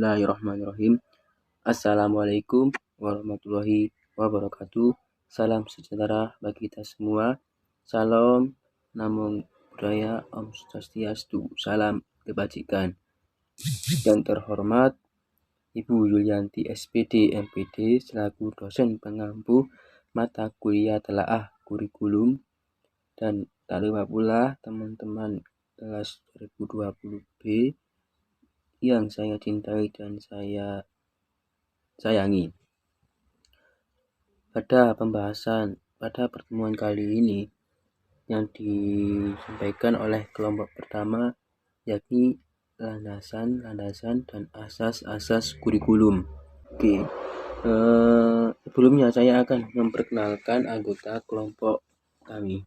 Bismillahirrahmanirrahim. Assalamualaikum warahmatullahi wabarakatuh. Salam sejahtera bagi kita semua. Salam, namo buddhaya, Om Swastiastu, salam kebajikan. Yang terhormat Ibu Yulianti SPD MPD selaku dosen pengampu mata kuliah telaah kurikulum, dan tak lupa pula teman-teman kelas 2020B yang saya cintai dan saya sayangi. Pada pertemuan kali ini yang disampaikan oleh kelompok pertama yakni landasan dan asas kurikulum. Oke. Sebelumnya saya akan memperkenalkan anggota kelompok kami.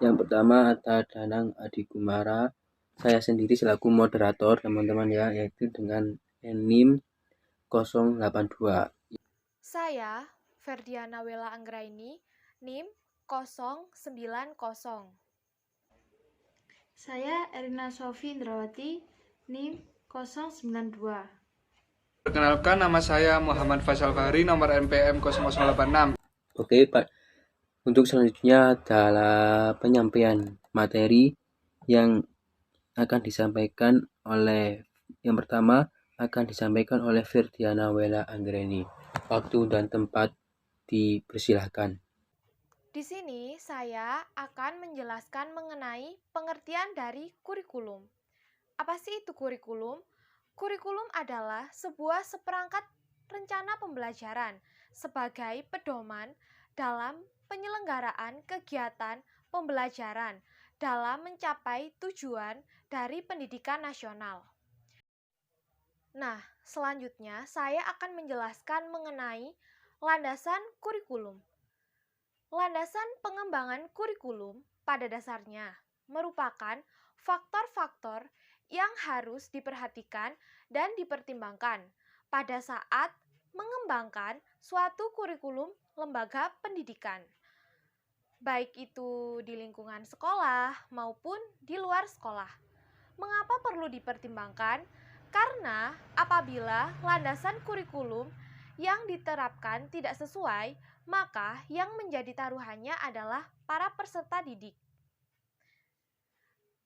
Yang pertama ada Danang Adi Kumara. Saya sendiri selaku moderator teman-teman ya, yaitu dengan NIM 082. Saya Ferdiana Wela Anggraini, NIM 090. Saya Erina Sofi Indrawati, NIM 092. Perkenalkan, nama saya Muhammad Faisal Fahri, nomor NPM 0086. Oke, Pak. Untuk selanjutnya adalah penyampaian materi yang akan disampaikan oleh Ferdiana Wela Anggraini. Waktu dan tempat dipersilahkan. Di sini saya akan menjelaskan mengenai pengertian dari kurikulum. Apa sih itu kurikulum? Kurikulum adalah sebuah seperangkat rencana pembelajaran sebagai pedoman dalam penyelenggaraan kegiatan pembelajaran dalam mencapai tujuan dari pendidikan nasional. Nah, selanjutnya saya akan menjelaskan mengenai landasan kurikulum. Landasan pengembangan kurikulum pada dasarnya merupakan faktor-faktor yang harus diperhatikan dan dipertimbangkan pada saat mengembangkan suatu kurikulum lembaga pendidikan, baik itu di lingkungan sekolah maupun di luar sekolah. Mengapa perlu dipertimbangkan? Karena apabila landasan kurikulum yang diterapkan tidak sesuai, maka yang menjadi taruhannya adalah para peserta didik.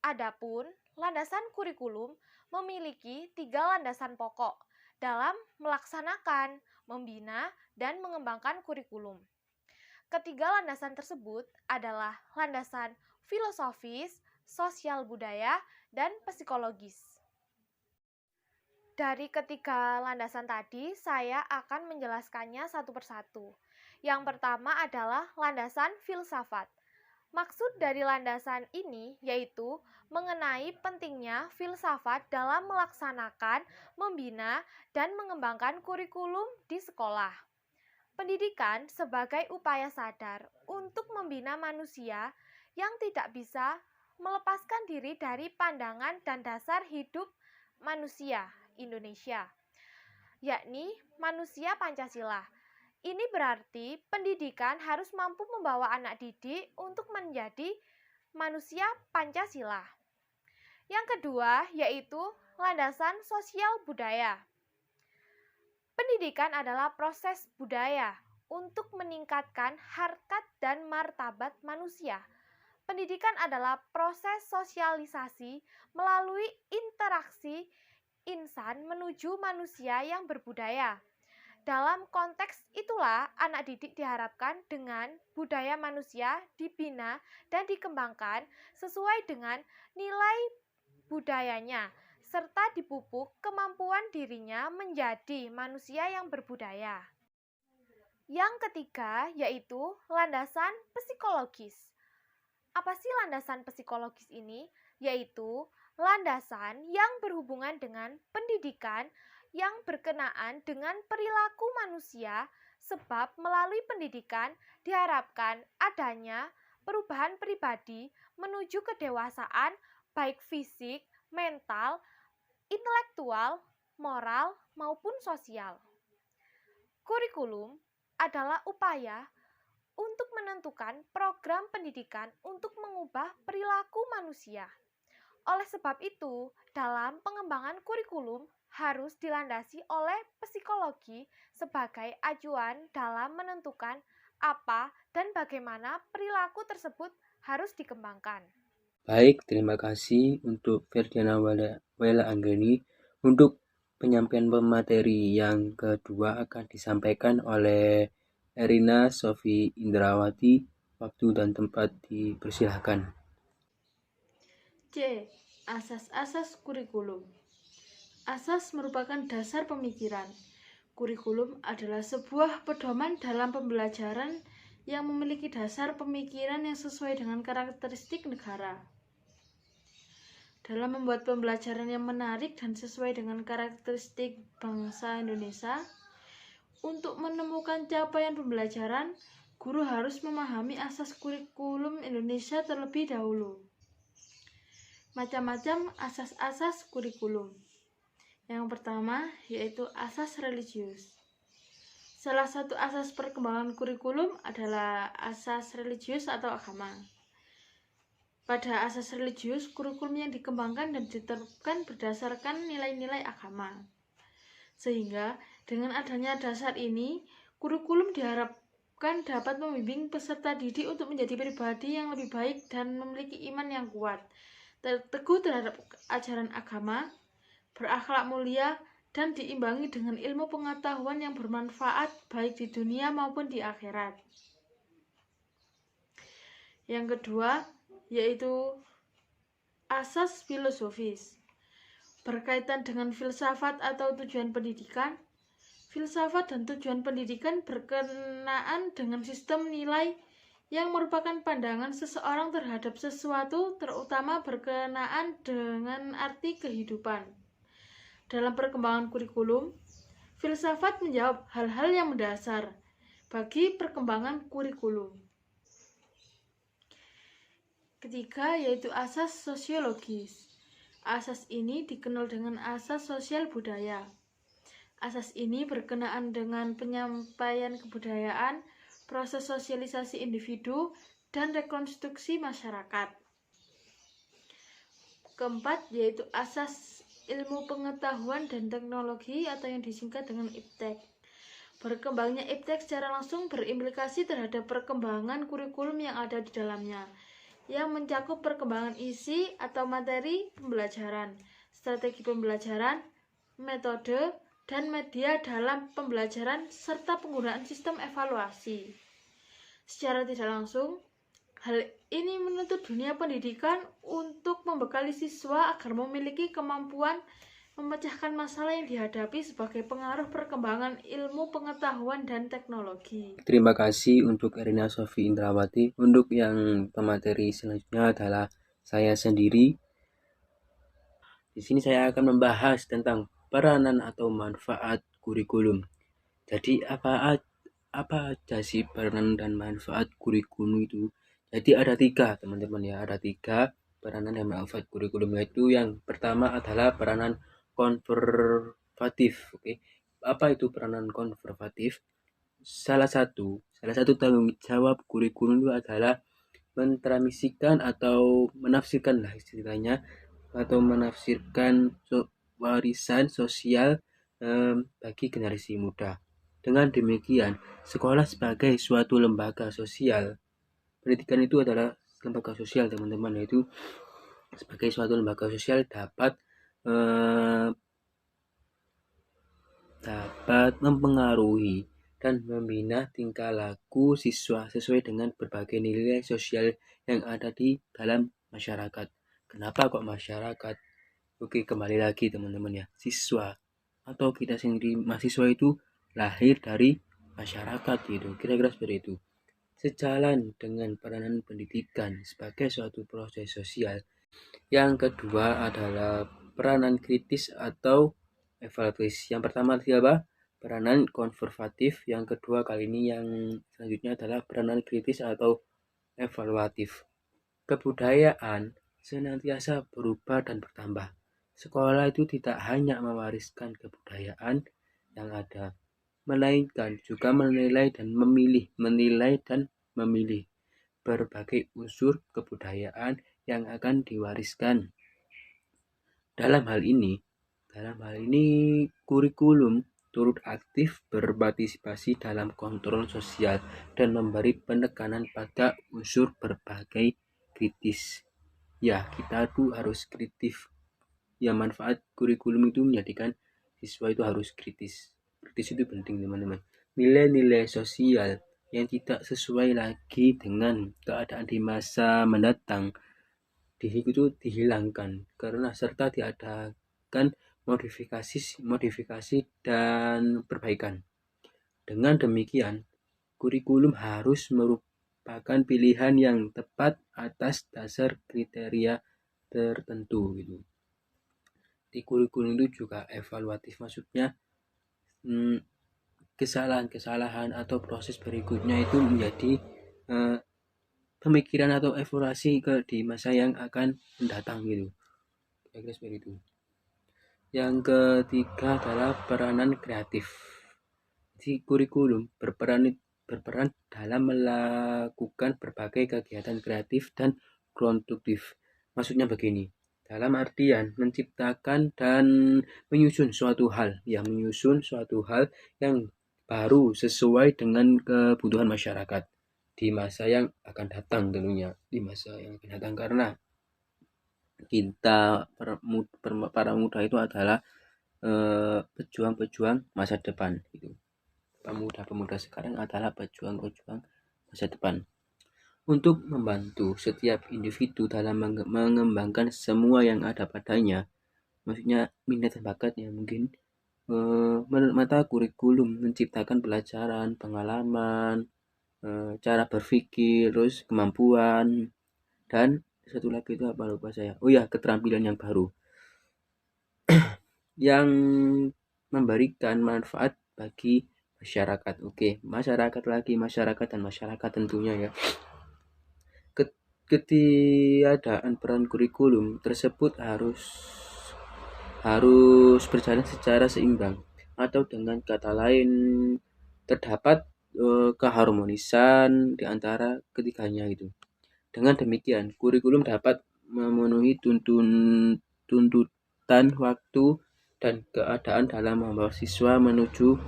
Adapun landasan kurikulum memiliki 3 landasan pokok dalam melaksanakan, membina, dan mengembangkan kurikulum. Ketiga landasan tersebut adalah landasan filosofis, sosial budaya, dan psikologis. Dari ketiga landasan tadi, saya akan menjelaskannya satu persatu. Yang pertama adalah landasan filsafat. Maksud dari landasan ini yaitu mengenai pentingnya filsafat dalam melaksanakan, membina, dan mengembangkan kurikulum di sekolah. Pendidikan sebagai upaya sadar untuk membina manusia yang tidak bisa melepaskan diri dari pandangan dan dasar hidup manusia Indonesia, yakni manusia Pancasila. Ini berarti pendidikan harus mampu membawa anak didik untuk menjadi manusia Pancasila. Yang kedua yaitu landasan sosial budaya. Pendidikan adalah proses budaya untuk meningkatkan harkat dan martabat manusia. Pendidikan adalah proses sosialisasi melalui interaksi insan menuju manusia yang berbudaya. Dalam konteks itulah anak didik diharapkan dengan budaya manusia dibina dan dikembangkan sesuai dengan nilai budayanya, serta dipupuk kemampuan dirinya menjadi manusia yang berbudaya. Yang ketiga yaitu landasan psikologis. Apa sih landasan psikologis ini? Yaitu landasan yang berhubungan dengan pendidikan yang berkenaan dengan perilaku manusia, sebab melalui pendidikan diharapkan adanya perubahan pribadi menuju kedewasaan baik fisik, mental, intelektual, moral, maupun sosial. Kurikulum adalah upaya untuk menentukan program pendidikan untuk mengubah perilaku manusia. Oleh sebab itu, dalam pengembangan kurikulum harus dilandasi oleh psikologi sebagai acuan dalam menentukan apa dan bagaimana perilaku tersebut harus dikembangkan. Baik, terima kasih untuk Ferdiana Wela Anggeni. Untuk penyampaian pemateri yang kedua akan disampaikan oleh Erina Sofi Indrawati. Waktu dan tempat dipersilahkan. C. Asas-asas kurikulum. Asas merupakan dasar pemikiran. Kurikulum adalah sebuah pedoman dalam pembelajaran yang memiliki dasar pemikiran yang sesuai dengan karakteristik negara. Dalam membuat pembelajaran yang menarik dan sesuai dengan karakteristik bangsa Indonesia, untuk menemukan capaian pembelajaran, guru harus memahami asas kurikulum Indonesia terlebih dahulu. Macam-macam asas-asas kurikulum. Yang pertama yaitu asas religius. Salah satu asas perkembangan kurikulum adalah asas religius atau agama. Pada asas religius, kurikulum yang dikembangkan dan diterapkan berdasarkan nilai-nilai agama. Sehingga dengan adanya dasar ini, kurikulum diharapkan dapat membimbing peserta didik untuk menjadi pribadi yang lebih baik dan memiliki iman yang kuat, teguh terhadap ajaran agama, berakhlak mulia, dan diimbangi dengan ilmu pengetahuan yang bermanfaat baik di dunia maupun di akhirat. Yang kedua yaitu asas filosofis. Berkaitan dengan filsafat atau tujuan pendidikan, filsafat dan tujuan pendidikan berkenaan dengan sistem nilai yang merupakan pandangan seseorang terhadap sesuatu, terutama berkenaan dengan arti kehidupan. Dalam perkembangan kurikulum, filsafat menjawab hal-hal yang mendasar bagi perkembangan kurikulum. Ketiga yaitu asas sosiologis. Asas ini dikenal dengan asas sosial budaya. Asas ini berkenaan dengan penyampaian kebudayaan, proses sosialisasi individu, dan rekonstruksi masyarakat. Keempat yaitu asas ilmu pengetahuan dan teknologi atau yang disingkat dengan IPTEK. Berkembangnya IPTEK secara langsung berimplikasi terhadap perkembangan kurikulum yang ada di dalamnya, yang mencakup perkembangan isi atau materi pembelajaran, strategi pembelajaran, metode, dan media dalam pembelajaran, serta penggunaan sistem evaluasi. Secara tidak langsung, hal ini menuntut dunia pendidikan untuk membekali siswa agar memiliki kemampuan memecahkan masalah yang dihadapi sebagai pengaruh perkembangan ilmu pengetahuan dan teknologi. Terima kasih untuk Erina Sofi Indrawati. Untuk yang pemateri selanjutnya adalah saya sendiri. Di sini saya akan membahas tentang peranan atau manfaat kurikulum. Jadi apa aja sih peranan dan manfaat kurikulum itu? Jadi ada 3 teman-teman ya, ada 3 peranan dan manfaat kurikulum, yaitu yang pertama adalah peranan konservatif. Oke. Apa itu peranan konservatif? Salah satu tanggung jawab kurikulum itu adalah mentransikan atau menafsirkan lah istilahnya, atau menafsirkan warisan sosial bagi generasi muda. Dengan demikian, sekolah sebagai suatu lembaga sosial, pendidikan itu adalah lembaga sosial teman-teman, yaitu sebagai suatu lembaga sosial dapat mempengaruhi dan membina tingkah laku siswa sesuai dengan berbagai nilai sosial yang ada di dalam masyarakat. Kenapa kok masyarakat? Oke, kembali lagi teman-teman ya, siswa atau kita sendiri mahasiswa itu lahir dari masyarakat gitu, kira-kira seperti itu. Sejalan dengan peranan pendidikan sebagai suatu proses sosial, yang kedua adalah peranan kritis atau evaluatif. Yang pertama tadi apa? Peranan konservatif. Yang kedua kali ini yang selanjutnya adalah peranan kritis atau evaluatif. Kebudayaan senantiasa berubah dan bertambah. Sekolah itu tidak hanya mewariskan kebudayaan yang ada, melainkan juga menilai dan memilih berbagai unsur kebudayaan yang akan diwariskan. Dalam hal ini, Dalam hal ini, kurikulum turut aktif berpartisipasi dalam kontrol sosial dan memberi penekanan pada unsur berbagai kritis. Ya, kita tuh harus kritis. Ya, manfaat kurikulum itu menjadikan siswa itu harus kritis. Kritis itu penting, teman-teman. Nilai-nilai sosial yang tidak sesuai lagi dengan keadaan di masa mendatang itu dihilangkan karena serta diadakan modifikasi dan perbaikan. Dengan demikian, kurikulum harus merupakan pilihan yang tepat atas dasar kriteria tertentu gitu. Di kurikulum itu juga evaluatif, maksudnya kesalahan-kesalahan atau proses berikutnya itu menjadi pemikiran atau evaluasi di masa yang akan mendatang gitu. Kira-kira seperti itu. Yang ketiga adalah peranan kreatif. Di kurikulum berperan dalam melakukan berbagai kegiatan kreatif dan produktif. Maksudnya begini, dalam artian menciptakan dan menyusun suatu hal yang baru sesuai dengan kebutuhan masyarakat di masa yang akan datang, tentunya di masa yang akan datang, karena kita para muda itu adalah pejuang-pejuang masa depan gitu. Pemuda-pemuda sekarang adalah pejuang-pejuang masa depan. Untuk membantu setiap individu dalam mengembangkan semua yang ada padanya, maksudnya minat dan bakatnya, mungkin menurut mata kurikulum menciptakan pelajaran, pengalaman, cara berpikir, terus kemampuan, dan satu lagi itu apa lupa saya. Oh ya, keterampilan yang baru yang memberikan manfaat bagi masyarakat. Oke, masyarakat dan masyarakat tentunya ya. Ketiadaan peran kurikulum tersebut harus berjalan secara seimbang, atau dengan kata lain terdapat keharmonisan di antara ketiganya itu. Dengan demikian, kurikulum dapat memenuhi tuntutan waktu dan keadaan dalam membawa siswa menuju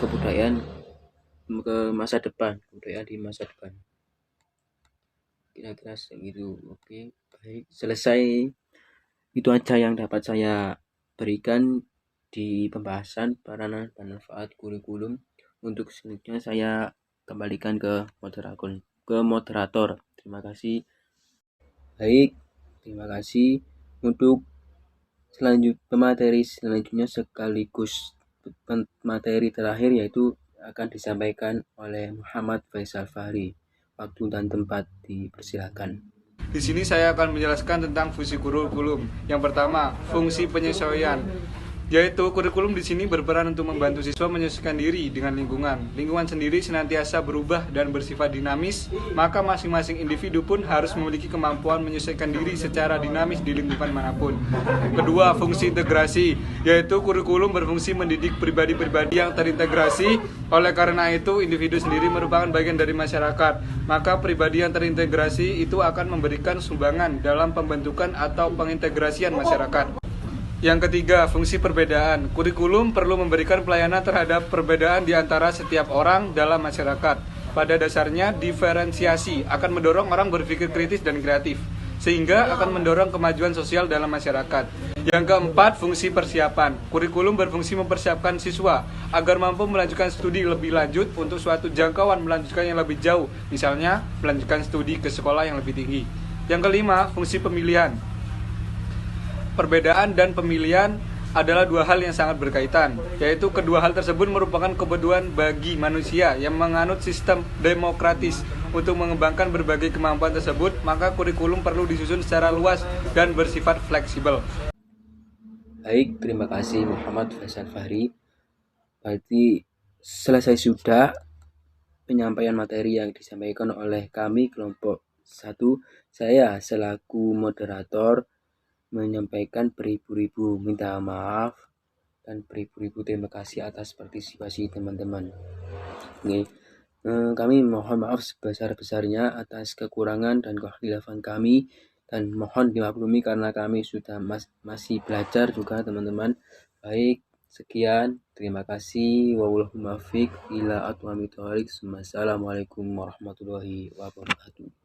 kebudayaan ke masa depan, kebudayaan di masa depan. Kira-kira segitu. Oke, baik, selesai. Itu aja yang dapat saya berikan di pembahasan peranan dan manfaat kurikulum. Untuk selanjutnya saya kembalikan ke moderator. Terima kasih. Baik, terima kasih. Untuk materi selanjutnya sekaligus materi terakhir, yaitu akan disampaikan oleh Muhammad Faisal Fahri. Waktu dan tempat dipersilakan. Di sini saya akan menjelaskan tentang fungsi kurikulum. Yang pertama, fungsi penyesuaian, yaitu kurikulum di sini berperan untuk membantu siswa menyesuaikan diri dengan lingkungan. Lingkungan sendiri senantiasa berubah dan bersifat dinamis, maka masing-masing individu pun harus memiliki kemampuan menyesuaikan diri secara dinamis di lingkungan manapun. Kedua, fungsi integrasi, yaitu kurikulum berfungsi mendidik pribadi-pribadi yang terintegrasi. Oleh karena itu, individu sendiri merupakan bagian dari masyarakat, maka pribadi yang terintegrasi itu akan memberikan sumbangan dalam pembentukan atau pengintegrasian masyarakat. Yang ketiga, fungsi perbedaan. Kurikulum perlu memberikan pelayanan terhadap perbedaan di antara setiap orang dalam masyarakat. Pada dasarnya, diferensiasi akan mendorong orang berpikir kritis dan kreatif, sehingga akan mendorong kemajuan sosial dalam masyarakat. Yang keempat, fungsi persiapan. Kurikulum berfungsi mempersiapkan siswa agar mampu melanjutkan studi lebih lanjut untuk suatu jangkauan melanjutkan yang lebih jauh, misalnya melanjutkan studi ke sekolah yang lebih tinggi. Yang kelima, fungsi pemilihan. Perbedaan dan pemilihan adalah dua hal yang sangat berkaitan, yaitu kedua hal tersebut merupakan kebutuhan bagi manusia yang menganut sistem demokratis. Untuk mengembangkan berbagai kemampuan tersebut, maka kurikulum perlu disusun secara luas dan bersifat fleksibel. Baik, terima kasih Muhammad Faisal Fahri. Berarti selesai sudah penyampaian materi yang disampaikan oleh kami kelompok 1. Saya selaku moderator menyampaikan beribu-ribu minta maaf dan beribu-ribu terima kasih atas partisipasi teman-teman. Kami mohon maaf sebesar-besarnya atas kekurangan dan kekhilafan kami dan mohon dimaklumi karena kami sudah masih belajar juga teman-teman. Baik, sekian, terima kasih. Wallahul muwaffiq ila aqwamit thoriq. Wassalamualaikum warahmatullahi wabarakatuh.